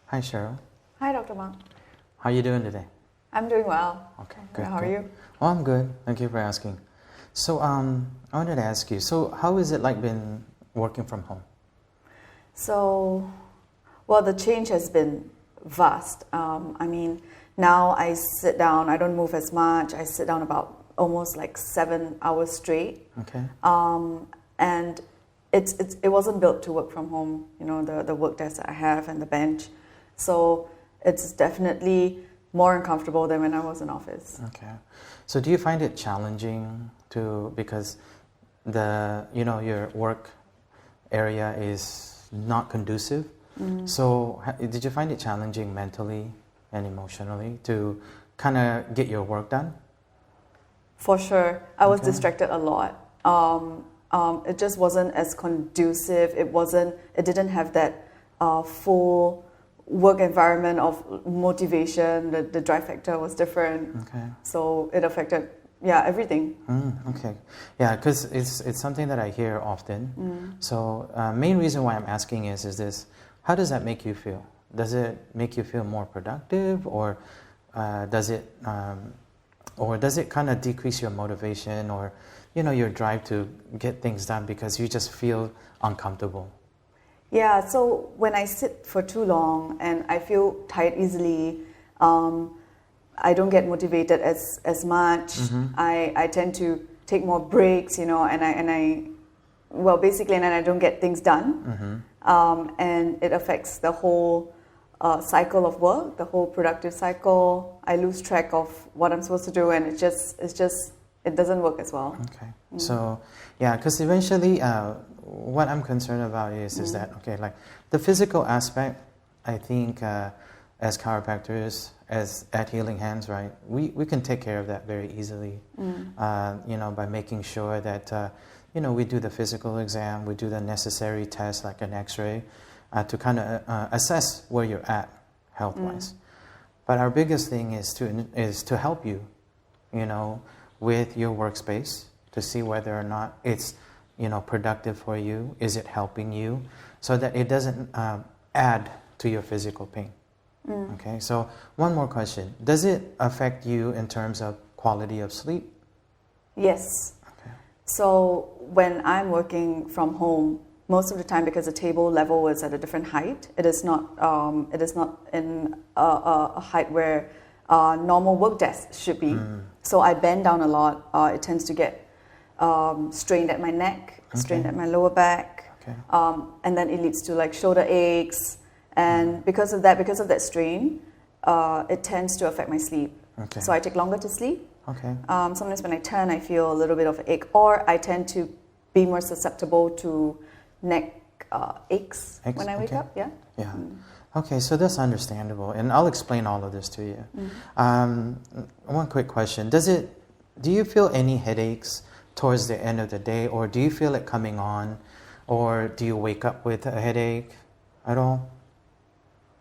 Hi, Cheryl. Hi, Dr. Marc. How are you doing today? I'm doing well. Okay, good. How are you? Oh, I'm good. Thank you for asking. So, I wanted to ask you, so how is it like been working from home? So, well, the change has been vast. Now I sit down, I don't move as much. I sit down about almost like 7 hours straight. Okay. And it wasn't built to work from home, the work desk that I have and the bench. So it's definitely more uncomfortable than when I was in office. Okay. So do you find it challenging because your work area is not conducive? Mm-hmm. So did you find it challenging mentally and emotionally to kind of get your work done? For sure. I was Okay. distracted a lot. It just wasn't as conducive. It didn't have that full work environment of motivation. The drive factor was different. Okay. So it affected, everything. Okay. Yeah, because it's something that I hear often. So main reason why I'm asking is this: how does that make you feel? Does it make you feel more productive, or does it kind of decrease your motivation or your drive to get things done because you just feel uncomfortable? Yeah, so when I sit for too long and I feel tired easily, I don't get motivated as much. Mm-hmm. I tend to take more breaks, and I don't get things done. Mm-hmm. And it affects the whole cycle of work, the whole productive cycle. I lose track of what I'm supposed to do, and it doesn't work as well. Okay. So, yeah, because eventually what I'm concerned about is that, okay, like the physical aspect, I think as chiropractors, at Healing Hands, right, we can take care of that very easily, by making sure that, we do the physical exam, we do the necessary tests like an x-ray to kind of assess where you're at health-wise. But our biggest thing is to help you, with your workspace to see whether or not it's productive for you. Is it helping you so that it doesn't add to your physical pain? Okay, so one more question: does it affect you in terms of quality of sleep? Yes. Okay. So when I'm working from home, most of the time, because the table level is at a different height, it is not in a height where normal work desks should be. So I bend down a lot. It tends to get strained at my neck, strained at my lower back, Okay. and then it leads to like shoulder aches. And because of that strain, it tends to affect my sleep. Okay. So I take longer to sleep. Okay. Sometimes when I turn, I feel a little bit of ache, or I tend to be more susceptible to neck aches when I wake up. Yeah. Yeah. Okay, so that's understandable, and I'll explain all of this to you. One quick question: do you feel any headaches towards the end of the day, or do you feel it coming on, or do you wake up with a headache at all?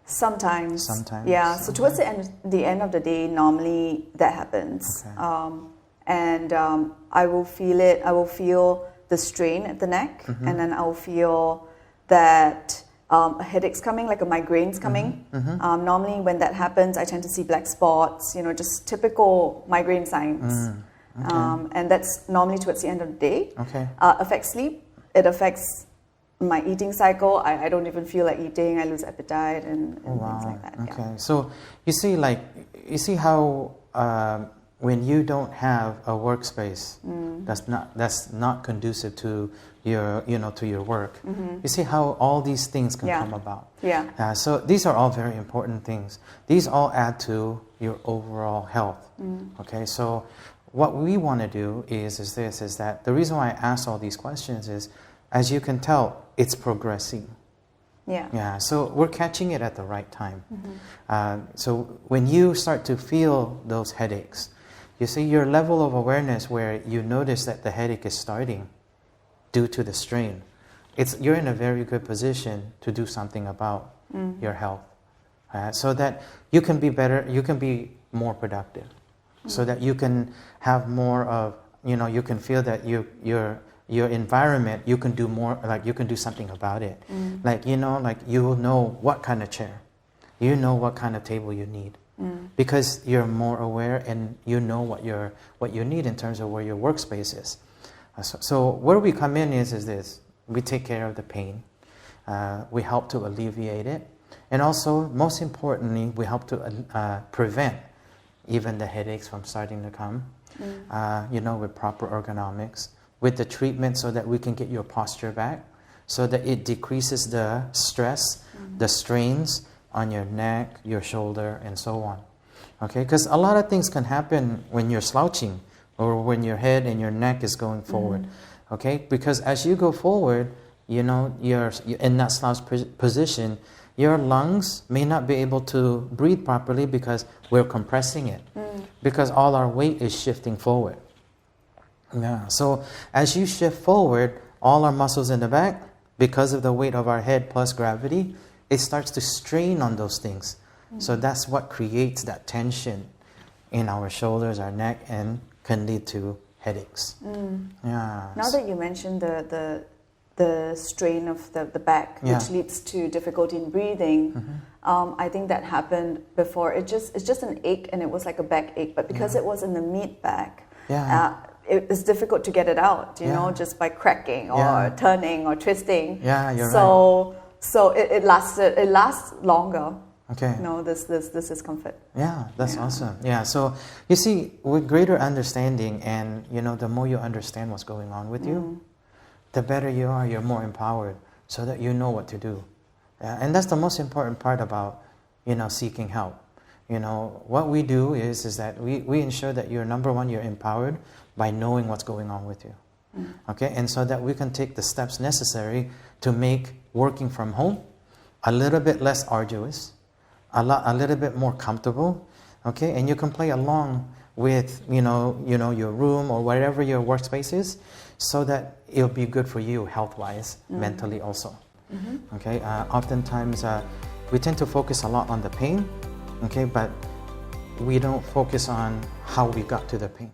Sometimes. Sometimes. Yeah. So towards the end of the day, normally that happens, Okay. I will feel it. I will feel the strain at the neck, and then I will feel that. A headache's coming, like a migraine's coming. Normally when that happens, I tend to see black spots, just typical migraine signs. Okay. And that's normally towards the end of the day. Okay. Affects sleep. It affects my eating cycle. I don't even feel like eating. I lose appetite and things like that. Okay. Yeah. So you see how when you don't have a workspace that's not conducive to your work, you see how all these things can come about. Yeah. So these are all very important things. These all add to your overall health. Okay. So what we want to do is that the reason why I ask all these questions is, as you can tell, it's progressing. Yeah. Yeah, so we're catching it at the right time. So when you start to feel those headaches, you see your level of awareness where you notice that the headache is starting due to the strain. You're in a very good position to do something about your health, so that you can be better, you can be more productive, so that you can have more of, you can feel that your environment, you can do more, like you can do something about it. Like, you will know what kind of chair, you know what kind of table you need. Because you're more aware and you know what you need in terms of where your workspace is. So where we come in is this: we take care of the pain, we help to alleviate it, and also most importantly we help to prevent even the headaches from starting to come. With proper ergonomics, with the treatment, so that we can get your posture back, so that it decreases the stress, the strains on your neck, your shoulder, and so on. Okay, because a lot of things can happen when you're slouching or when your head and your neck is going forward. Okay, because as you go forward, you're in that slouch position, your lungs may not be able to breathe properly because we're compressing it, because all our weight is shifting forward. Yeah, so as you shift forward, all our muscles in the back, because of the weight of our head plus gravity, it starts to strain on those things. So that's what creates that tension in our shoulders, our neck, and can lead to headaches. Yeah. Now that you mentioned the strain of the back, which leads to difficulty in breathing, I think that happened before. It's just an ache, and it was like a back ache, but because it was in the mid back, it's difficult to get it out, just by cracking or turning or twisting. Yeah, you're right. So it lasts longer. Okay. This discomfort. Yeah, that's awesome. Yeah, so you see, with greater understanding, and the more you understand what's going on with you, the better you are. You're more empowered, so that you know what to do. And that's the most important part about seeking help. What we do is that we ensure that you're, number one, you're empowered by knowing what's going on with you. Okay, and so that we can take the steps necessary to make working from home a little bit less arduous, a little bit more comfortable. Okay, and you can play along with your room or wherever your workspace is, so that it'll be good for you health-wise, mentally also. Okay, oftentimes we tend to focus a lot on the pain, okay, but we don't focus on how we got to the pain.